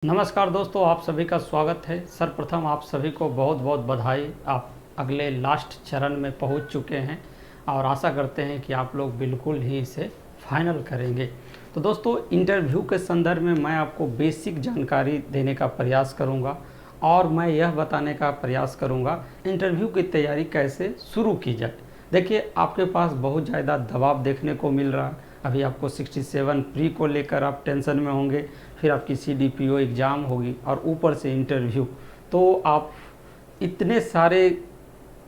नमस्कार दोस्तों, आप सभी का स्वागत है। सर्वप्रथम आप सभी को बहुत बहुत बधाई। आप अगले लास्ट चरण में पहुंच चुके हैं और आशा करते हैं कि आप लोग बिल्कुल ही इसे फाइनल करेंगे। तो दोस्तों, इंटरव्यू के संदर्भ में मैं आपको बेसिक जानकारी देने का प्रयास करूंगा और मैं यह बताने का प्रयास करूंगा इंटरव्यू की तैयारी कैसे शुरू की जाए। देखिए, आपके पास बहुत ज़्यादा दबाव देखने को मिल रहा है। अभी आपको 67 प्री को लेकर आप टेंशन में होंगे, फिर आपकी CDPO एग्ज़ाम होगी और ऊपर से इंटरव्यू। तो आप इतने सारे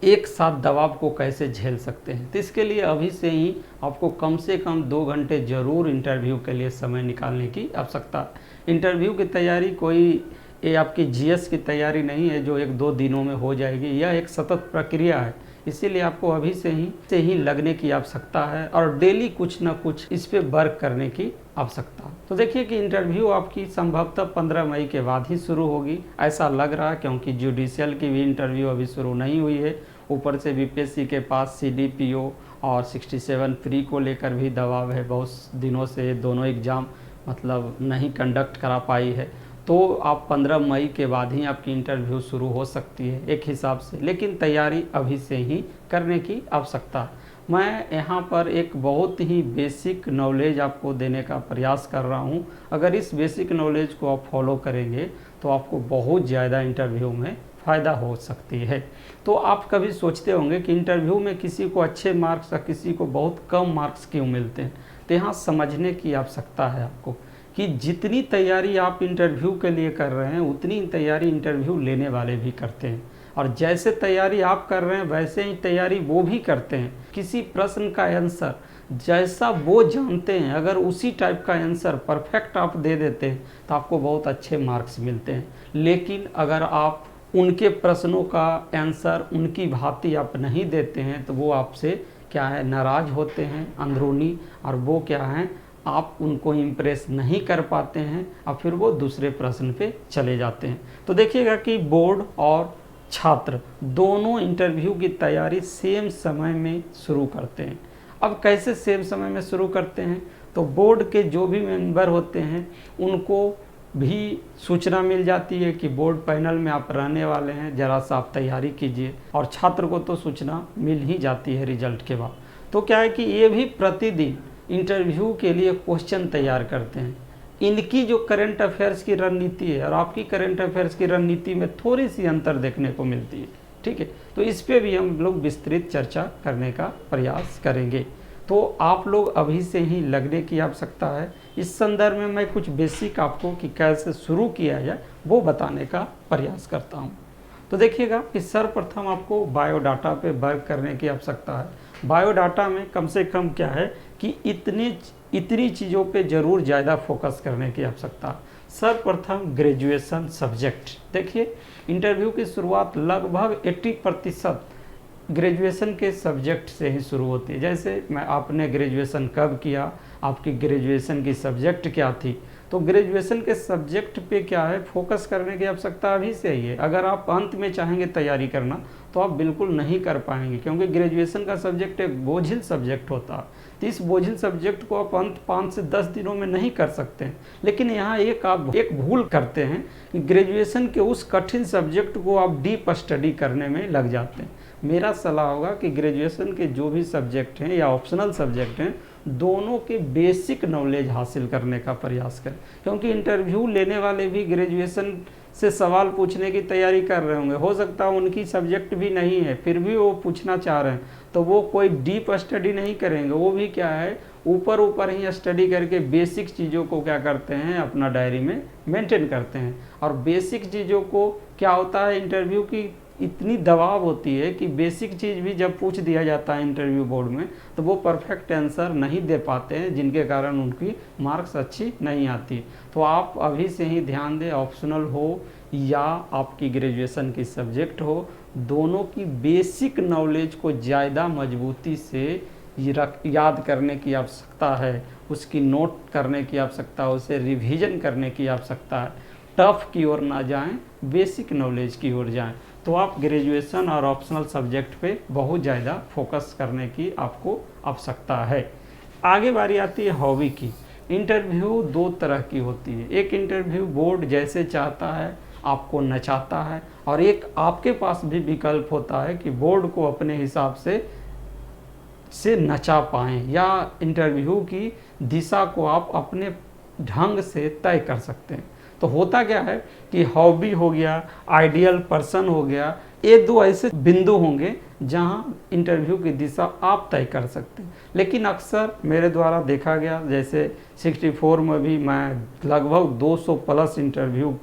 एक साथ दबाव को कैसे झेल सकते हैं। तो इसके लिए अभी से ही आपको कम से कम 2 घंटे ज़रूर इंटरव्यू के लिए समय निकालने की आवश्यकता है। इंटरव्यू की तैयारी कोई ये आपकी GS की तैयारी नहीं है जो 1-2 दिनों में हो जाएगी। यह एक सतत प्रक्रिया है, इसीलिए आपको अभी से ही लगने की आवश्यकता है और डेली कुछ ना कुछ इस पे वर्क करने की आवश्यकता है। तो देखिए कि इंटरव्यू आपकी संभवतः 15 मई के बाद ही शुरू होगी, ऐसा लग रहा है, क्योंकि जुडिशियल की भी इंटरव्यू अभी शुरू नहीं हुई है। ऊपर से BPSC के पास CDPO और 67 प्री को लेकर भी दबाव है। बहुत दिनों से दोनों एग्ज़ाम मतलब नहीं कंडक्ट करा पाई है। तो आप 15 मई के बाद ही आपकी इंटरव्यू शुरू हो सकती है एक हिसाब से, लेकिन तैयारी अभी से ही करने की आवश्यकता है। मैं यहाँ पर एक बहुत ही बेसिक नॉलेज आपको देने का प्रयास कर रहा हूँ। अगर इस बेसिक नॉलेज को आप फॉलो करेंगे तो आपको बहुत ज़्यादा इंटरव्यू में फ़ायदा हो सकती है। तो आप कभी सोचते होंगे कि इंटरव्यू में किसी को अच्छे मार्क्स और किसी को बहुत कम मार्क्स क्यों मिलते हैं। तो यहाँ समझने की आवश्यकता है आपको कि जितनी तैयारी आप इंटरव्यू के लिए कर रहे हैं उतनी तैयारी इंटरव्यू लेने वाले भी करते हैं, और जैसे तैयारी आप कर रहे हैं वैसे ही तैयारी वो भी करते हैं। किसी प्रश्न का आंसर जैसा वो जानते हैं, अगर उसी टाइप का आंसर परफेक्ट आप दे देते हैं तो आपको बहुत अच्छे मार्क्स मिलते हैं। लेकिन अगर आप उनके प्रश्नों का आंसर उनकी भांति आप नहीं देते हैं तो वो आपसे क्या है, नाराज़ होते हैं अंदरूनी, और वो क्या है, आप उनको इम्प्रेस नहीं कर पाते हैं और फिर वो दूसरे प्रश्न पे चले जाते हैं। तो देखिएगा कि बोर्ड और छात्र दोनों इंटरव्यू की तैयारी सेम समय में शुरू करते हैं। अब कैसे सेम समय में शुरू करते हैं, तो बोर्ड के जो भी मेंबर होते हैं उनको भी सूचना मिल जाती है कि बोर्ड पैनल में आप रहने वाले हैं, ज़रा सा आप तैयारी कीजिए, और छात्र को तो सूचना मिल ही जाती है रिजल्ट के बाद। तो क्या है कि ये भी प्रतिदिन इंटरव्यू के लिए क्वेश्चन तैयार करते हैं। इनकी जो करंट अफेयर्स की रणनीति है और आपकी करंट अफेयर्स की रणनीति में थोड़ी सी अंतर देखने को मिलती है, ठीक है। तो इस पे भी हम लोग विस्तृत चर्चा करने का प्रयास करेंगे। तो आप लोग अभी से ही लगने की आवश्यकता है। इस संदर्भ में मैं कुछ बेसिक आपको कि कैसे शुरू किया जाए वो बताने का प्रयास करता हूँ। तो देखिएगा कि सर्वप्रथम आपको बायोडाटा पे वर्क करने की आवश्यकता है। बायोडाटा में कम से कम क्या है कि इतनी चीज़ों पे ज़रूर ज़्यादा फोकस करने की आवश्यकता है। सर्वप्रथम ग्रेजुएशन सब्जेक्ट। देखिए, इंटरव्यू की शुरुआत लगभग 80% ग्रेजुएशन के सब्जेक्ट से ही शुरू होती है। जैसे आपने ग्रेजुएशन कब किया, आपकी ग्रेजुएशन की सब्जेक्ट क्या थी, तो ग्रेजुएशन के सब्जेक्ट पे क्या है, फोकस करने की आवश्यकता अभी से ही है। अगर आप अंत में चाहेंगे तैयारी करना तो आप बिल्कुल नहीं कर पाएंगे, क्योंकि ग्रेजुएशन का सब्जेक्ट एक बोझिल सब्जेक्ट होता है। तो इस बोझिल सब्जेक्ट को आप अंत 5 से 10 दिनों में नहीं कर सकते हैं। लेकिन यहाँ आप एक भूल करते हैं कि ग्रेजुएशन के उस कठिन सब्जेक्ट को आप डीप स्टडी करने में लग जाते हैं। मेरा सलाह होगा कि ग्रेजुएशन के जो भी सब्जेक्ट हैं या ऑप्शनल सब्जेक्ट हैं, दोनों के बेसिक नॉलेज हासिल करने का प्रयास करें, क्योंकि इंटरव्यू लेने वाले भी ग्रेजुएशन से सवाल पूछने की तैयारी कर रहे होंगे। हो सकता है उनकी सब्जेक्ट भी नहीं है, फिर भी वो पूछना चाह रहे हैं, तो वो कोई डीप स्टडी नहीं करेंगे। वो भी क्या है, ऊपर ऊपर ही स्टडी करके बेसिक चीज़ों को क्या करते हैं, अपना डायरी में मेंटेन करते हैं। और बेसिक चीज़ों को क्या होता है, इंटरव्यू की इतनी दबाव होती है कि बेसिक चीज़ भी जब पूछ दिया जाता है इंटरव्यू बोर्ड में तो वो परफेक्ट आंसर नहीं दे पाते हैं, जिनके कारण उनकी मार्क्स अच्छी नहीं आती। तो आप अभी से ही ध्यान दें, ऑप्शनल हो या आपकी ग्रेजुएशन की सब्जेक्ट हो, दोनों की बेसिक नॉलेज को ज़्यादा मजबूती से याद करने की आवश्यकता है, उसकी नोट करने की आवश्यकता है, उसे रिवीजन करने की आवश्यकता है। टफ की ओर ना जाएं, बेसिक नॉलेज की ओर जाएं। तो आप ग्रेजुएशन और ऑप्शनल सब्जेक्ट पे बहुत ज़्यादा फोकस करने की आपको आवश्यकता है। आगे बारी आती है हॉबी की। इंटरव्यू दो तरह की होती है। एक इंटरव्यू बोर्ड जैसे चाहता है आपको नचाता है, और एक आपके पास भी विकल्प होता है कि बोर्ड को अपने हिसाब से नचा पाएँ, या इंटरव्यू की दिशा को आप अपने ढंग से तय कर सकते हैं। तो होता क्या है कि हॉबी हो गया, आइडियल पर्सन हो गया, ये दो ऐसे बिंदु होंगे जहां इंटरव्यू की दिशा आप तय कर सकते हैं। लेकिन अक्सर मेरे द्वारा देखा गया, जैसे 64 में भी मैं लगभग 200 प्लस इंटरव्यू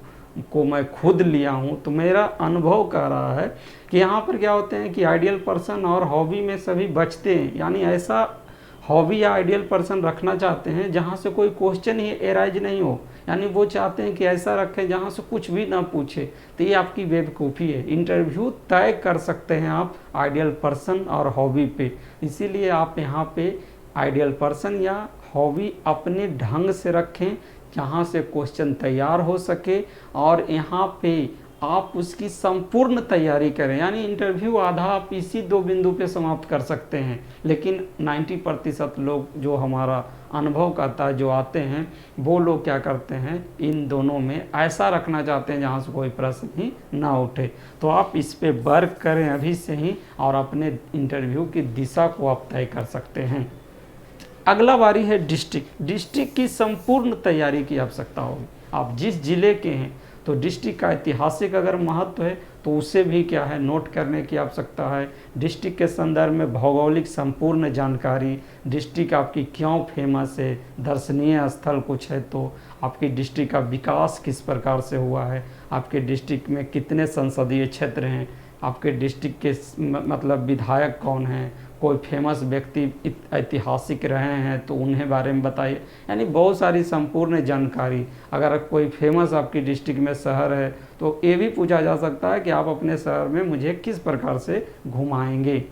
को मैं खुद लिया हूं, तो मेरा अनुभव कह रहा है कि यहाँ पर क्या होते हैं कि आइडियल पर्सन और हॉबी में सभी बचते हैं। यानी ऐसा हॉबी या आइडियल पर्सन रखना चाहते हैं जहाँ से कोई क्वेश्चन ही एराइज नहीं हो, यानी वो चाहते हैं कि ऐसा रखें जहाँ से कुछ भी ना पूछे। तो ये आपकी बेवकूफ़ी है। इंटरव्यू तय कर सकते हैं आप आइडियल पर्सन और हॉबी पे, इसीलिए आप यहाँ पे आइडियल पर्सन या हॉबी अपने ढंग से रखें जहाँ से क्वेश्चन तैयार हो सके, और यहाँ पे आप उसकी संपूर्ण तैयारी करें। यानी इंटरव्यू आधा आप इसी दो बिंदु पे समाप्त कर सकते हैं, लेकिन 90% लोग जो हमारा अनुभव करता है जो आते हैं, वो लोग क्या करते हैं, इन दोनों में ऐसा रखना चाहते हैं जहाँ से कोई प्रश्न ही ना उठे। तो आप इस पे वर्क करें अभी से ही, और अपने इंटरव्यू की दिशा को आप तय कर सकते हैं। अगला बारी है डिस्ट्रिक्ट। डिस्ट्रिक्ट की संपूर्ण तैयारी की आवश्यकता होगी। आप जिस जिले के हैं तो डिस्ट्रिक्ट का ऐतिहासिक अगर महत्व है तो उसे भी क्या है नोट करने की आवश्यकता है। डिस्ट्रिक्ट के संदर्भ में भौगोलिक संपूर्ण जानकारी, डिस्ट्रिक्ट आपकी क्यों फेमस है, दर्शनीय स्थल कुछ है तो आपकी डिस्ट्रिक्ट का विकास किस प्रकार से हुआ है, आपके डिस्ट्रिक्ट में कितने संसदीय क्षेत्र हैं, आपके डिस्ट्रिक्ट के मतलब विधायक कौन हैं, कोई फेमस व्यक्ति ऐतिहासिक रहे हैं तो उन्हें बारे में बताइए। यानी बहुत सारी संपूर्ण जानकारी। अगर कोई फेमस आपकी डिस्ट्रिक्ट में शहर है तो ये भी पूछा जा सकता है कि आप अपने शहर में मुझे किस प्रकार से घुमाएंगे।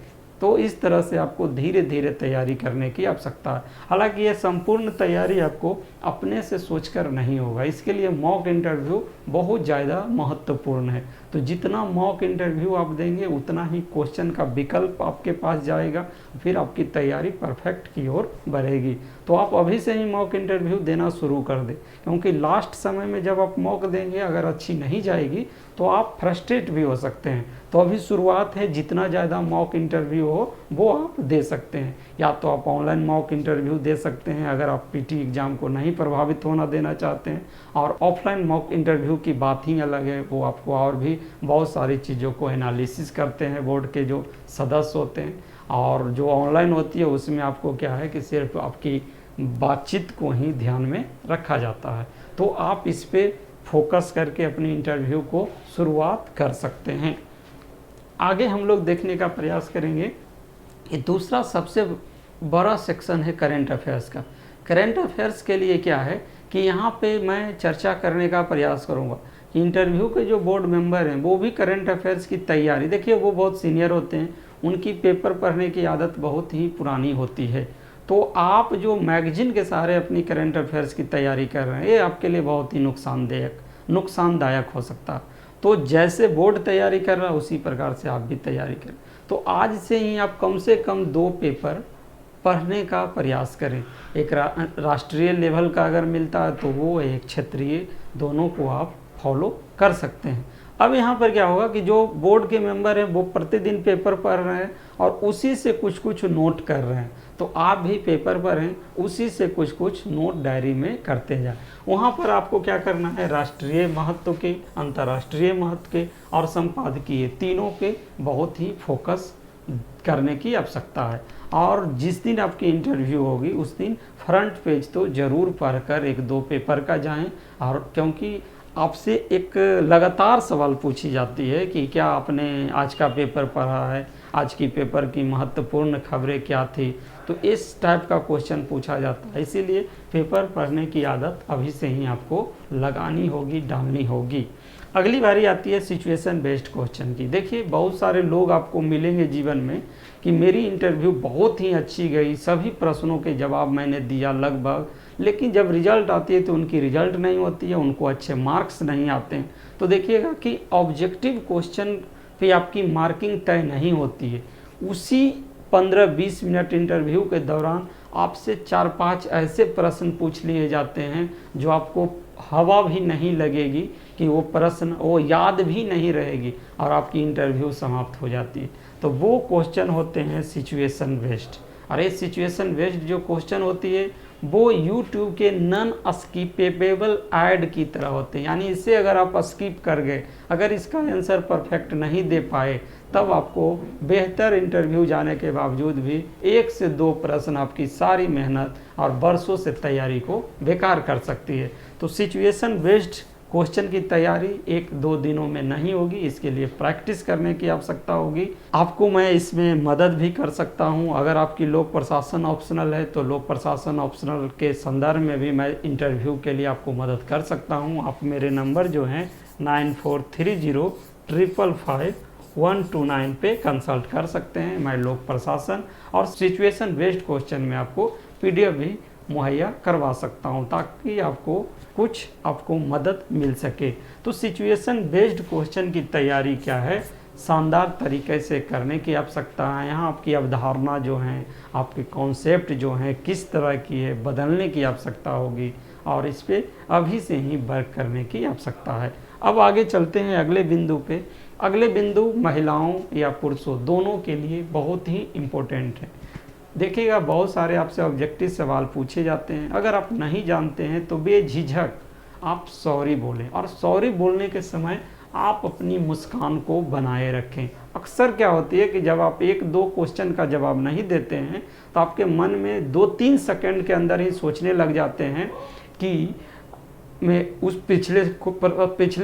तो इस तरह से आपको धीरे धीरे तैयारी करने की आवश्यकता है। हालांकि ये संपूर्ण तैयारी आपको अपने से सोचकर नहीं होगा, इसके लिए मॉक इंटरव्यू बहुत ज़्यादा महत्वपूर्ण है। तो जितना मॉक इंटरव्यू आप देंगे उतना ही क्वेश्चन का विकल्प आपके पास जाएगा, फिर आपकी तैयारी परफेक्ट की ओर बढ़ेगी। तो आप अभी से ही मॉक इंटरव्यू देना शुरू कर दें, क्योंकि लास्ट समय में जब आप मॉक देंगे अगर अच्छी नहीं जाएगी तो आप फ्रस्ट्रेट भी हो सकते हैं। तो अभी शुरुआत है, जितना ज़्यादा मॉक इंटरव्यू हो वो आप दे सकते हैं। या तो आप ऑनलाइन मॉक इंटरव्यू दे सकते हैं अगर आप पीटी एग्ज़ाम को नहीं प्रभावित होना देना चाहते हैं, और ऑफलाइन मॉक इंटरव्यू की बात ही अलग है। वो आपको और भी बहुत सारी चीज़ों को एनालिसिस करते हैं बोर्ड के जो सदस्य होते हैं, और जो ऑनलाइन होती है उसमें आपको क्या है कि सिर्फ आपकी बातचीत को ही ध्यान में रखा जाता है। तो आप इस पे फोकस करके अपनी इंटरव्यू को शुरुआत कर सकते हैं। आगे हम लोग देखने का प्रयास करेंगे कि दूसरा सबसे बड़ा सेक्शन है करंट अफेयर्स का। करंट अफेयर्स के लिए क्या है कि यहाँ पे मैं चर्चा करने का प्रयास करूँगा कि इंटरव्यू के जो बोर्ड मेंबर हैं वो भी करंट अफेयर्स की तैयारी, देखिए वो बहुत सीनियर होते हैं, उनकी पेपर पढ़ने की आदत बहुत ही पुरानी होती है। तो आप जो मैगजीन के सहारे अपनी करंट अफेयर्स की तैयारी कर रहे हैं ये आपके लिए बहुत ही नुकसानदायक हो सकता है। तो जैसे बोर्ड तैयारी कर रहा है उसी प्रकार से आप भी तैयारी करें। तो आज से ही आप कम से कम 2 पेपर पढ़ने का प्रयास करें। एक राष्ट्रीय लेवल का अगर मिलता है तो वो, एक क्षेत्रीय, दोनों को आप फॉलो कर सकते हैं। अब यहाँ पर क्या होगा कि जो बोर्ड के मेंबर हैं वो प्रतिदिन पेपर पढ़ रहे हैं और उसी से कुछ कुछ नोट कर रहे हैं। तो आप भी पेपर पढ़ें, उसी से कुछ कुछ नोट डायरी में करते जाएं। वहाँ पर आपको क्या करना है, राष्ट्रीय महत्व के, अंतर्राष्ट्रीय महत्व के और संपादकीय तीनों पे बहुत ही फोकस करने की आवश्यकता है। और जिस दिन आपकी इंटरव्यू होगी उस दिन फ्रंट पेज तो ज़रूर पढ़कर 1-2 पेपर का जाएं। और क्योंकि आपसे एक लगातार सवाल पूछी जाती है कि क्या आपने आज का पेपर पढ़ा है, आज की पेपर की महत्वपूर्ण खबरें क्या थी, तो इस टाइप का क्वेश्चन पूछा जाता है। इसीलिए पेपर पढ़ने की आदत अभी से ही आपको लगानी होगी, डालनी होगी। अगली बारी आती है सिचुएशन बेस्ड क्वेश्चन की। देखिए बहुत सारे लोग आपको मिलेंगे जीवन में कि मेरी इंटरव्यू बहुत ही अच्छी गई, सभी प्रश्नों के जवाब मैंने दिया लगभग, लेकिन जब रिजल्ट आती है तो उनकी रिजल्ट नहीं होती है, उनको अच्छे मार्क्स नहीं आते हैं। तो देखिएगा कि ऑब्जेक्टिव क्वेश्चन पे आपकी मार्किंग तय नहीं होती है। उसी 15-20 मिनट इंटरव्यू के दौरान आपसे 4-5 ऐसे प्रश्न पूछ लिए जाते हैं जो आपको हवा भी नहीं लगेगी कि वो प्रश्न वो याद भी नहीं रहेगी और आपकी इंटरव्यू समाप्त हो जाती है। तो वो क्वेश्चन होते हैं सिचुएशन बेस्ड। और ये सिचुएशन बेस्ड जो क्वेश्चन होती है वो यूट्यूब के नॉन स्किपेबल ऐड की तरह होते हैं, यानी इसे अगर आप स्किप कर गए, अगर इसका आंसर परफेक्ट नहीं दे पाए, तब आपको बेहतर इंटरव्यू जाने के बावजूद भी 1 से 2 प्रश्न आपकी सारी मेहनत और बरसों से तैयारी को बेकार कर सकती है। तो सिचुएशन बेस्ड क्वेश्चन की तैयारी 1-2 दिनों में नहीं होगी, इसके लिए प्रैक्टिस करने की आवश्यकता होगी। आपको मैं इसमें मदद भी कर सकता हूं। अगर आपकी लोक प्रशासन ऑप्शनल है तो लोक प्रशासन ऑप्शनल के संदर्भ में भी मैं इंटरव्यू के लिए आपको मदद कर सकता हूं। आप मेरे नंबर जो हैं 9430555129 पे कंसल्ट कर सकते हैं। मैं लोक प्रशासन और सिचुएशन बेस्ड क्वेश्चन में आपको PDF भी मुहैया करवा सकता हूं ताकि आपको मदद मिल सके। तो सिचुएशन बेस्ड क्वेश्चन की तैयारी क्या है, शानदार तरीके से करने की आवश्यकता है। यहाँ आपकी अवधारणा जो है, आपके कॉन्सेप्ट जो हैं किस तरह की है, बदलने की आवश्यकता होगी और इस पर अभी से ही वर्क करने की आवश्यकता है। अब आगे चलते हैं अगले बिंदु पे। अगले बिंदु महिलाओं या पुरुषों दोनों के लिए बहुत ही इम्पोर्टेंट है। देखिएगा, बहुत सारे आपसे ऑब्जेक्टिव सवाल पूछे जाते हैं, अगर आप नहीं जानते हैं तो बेझिझक आप सॉरी बोलें और सॉरी बोलने के समय आप अपनी मुस्कान को बनाए रखें। अक्सर क्या होती है कि जब आप 1-2 क्वेश्चन का जवाब नहीं देते हैं तो आपके मन में 2-3 सेकंड के अंदर ही सोचने लग जाते हैं कि मैं उस पिछले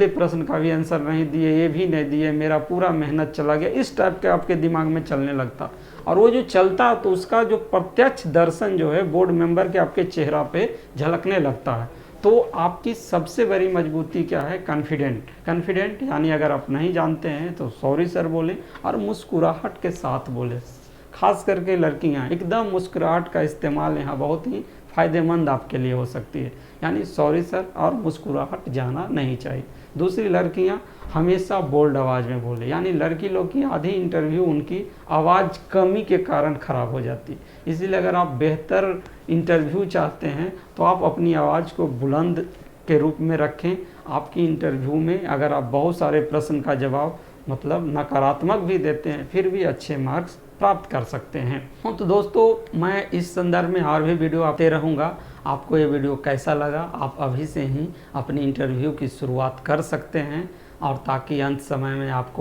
प्रश्न का भी आंसर नहीं दिए, ये भी नहीं दिए, मेरा पूरा मेहनत चला गया, इस टाइप के आपके दिमाग में चलने लगता। और वो जो चलता तो उसका जो प्रत्यक्ष दर्शन जो है बोर्ड मेंबर के आपके चेहरा पे झलकने लगता है। तो आपकी सबसे बड़ी मजबूती क्या है, कॉन्फिडेंट यानी अगर आप नहीं जानते हैं तो सॉरी सर बोले और मुस्कुराहट के साथ बोले। खास करके लड़कियां एकदम मुस्कुराहट का इस्तेमाल यहाँ बहुत ही फ़ायदेमंद आपके लिए हो सकती है, यानी सॉरी सर और मुस्कुराहट जाना नहीं चाहिए। दूसरी, लड़कियां हमेशा बोल्ड आवाज़ में बोले, यानी लड़की लोग की आधी इंटरव्यू उनकी आवाज़ कमी के कारण ख़राब हो जाती है। इसीलिए अगर आप बेहतर इंटरव्यू चाहते हैं तो आप अपनी आवाज़ को बुलंद के रूप में रखें। आपकी इंटरव्यू में अगर आप बहुत सारे प्रश्न का जवाब मतलब नकारात्मक भी देते हैं फिर भी अच्छे मार्क्स प्राप्त कर सकते हैं। तो दोस्तों, मैं इस संदर्भ में और भी वीडियो आते रहूँगा। आपको ये वीडियो कैसा लगा, आप अभी से ही अपनी इंटरव्यू की शुरुआत कर सकते हैं और ताकि अंत समय में आप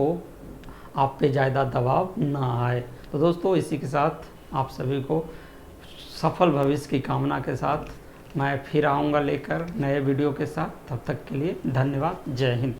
पे ज़्यादा दबाव ना आए। तो दोस्तों, इसी के साथ आप सभी को सफल भविष्य की कामना के साथ मैं फिर आऊँगा लेकर नए वीडियो के साथ। तब तक के लिए धन्यवाद। जय हिंद।